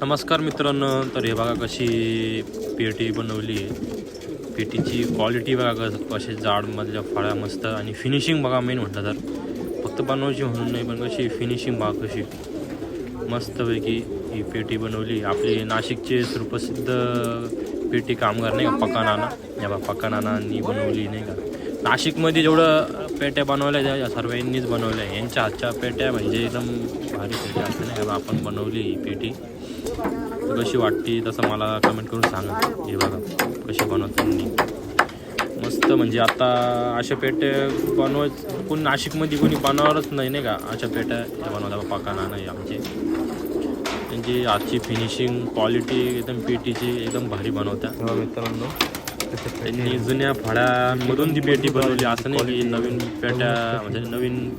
नमस्कार मित्रांनो, तर हे बघा कशी पेटी बनवली आहे. पेटीची क्वालिटी बघा कशी जाडमधल्या फळ्या मस्त आणि फिनिशिंग बघा. मेन म्हटलं तर फक्त बनवायची म्हणून नाही, पण कशी फिनिशिंग बघा कशी मस्तपैकी ही पेटी बनवली. आपली नाशिकचे सुप्रसिद्ध पेटी कामगार नाही का, पक्का नाना, या बा पक्का नानांनी बनवली नाही का. नाशिकमध्ये जेवढं पेट्या बनवल्या त्या सर्व यांनीच बनवल्या. यांच्या हातच्या पेट्या म्हणजे एकदम भारी पेट्या असते नाही का. आपण बनवली ही पेटी, कशी वाटते तसं मला कमेंट करून सांगा. हे बघा कशी बनवताना मस्त. म्हणजे आता अशा पेट्या कोणी नाशिकमध्ये कोणी बनवणारच नाही का. अशा पेट्या बनवल्या पक्का नाना आमचे. त्यांची आजची फिनिशिंग क्वालिटी एकदम पेटीची एकदम भारी बनवत्या मित्रांनो. त्यांनी जुन्या फळ्यांमधून ती पेटी बनवली, असं नाही की नवीन पेट्या म्हणजे नवीन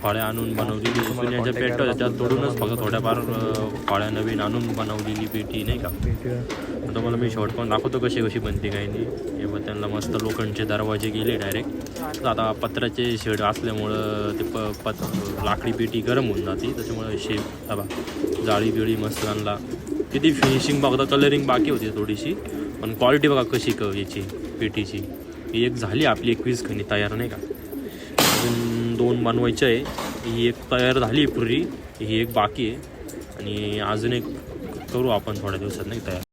फळ्या आणून बनवलेली. जुन्याच्या पेट्या होत्या त्या तोडूनच फक्त थोड्याफार फळ्या नवीन आणून बनवलेली पेटी नाही का. तुम्हाला मी शॉर्ट पण दाखवतो कशी कशी बनते काही नाही. हे मग त्यांना मस्त लोखंडचे दरवाजे गेले डायरेक्ट. आता पत्र्याचे शेड असल्यामुळं ते लाकडी पेटी गरम होऊन जाते, त्याच्यामुळे शेप बा जाळी बिळी मस्त आणला. किती फिनिशिंग बघता, कलरिंग बाकी होती थोडीशी, पण क्वालिटी बघा कशी याची पेटीची. ही एक झाली आपली 21 खणी तयार नाही का. अजून 2 बनवायच्या आहे. ही एक तयार झाली पुरी, ही एक बाकी आहे आणि अजून एक करू आपण थोड्या दिवसात नाही तयार.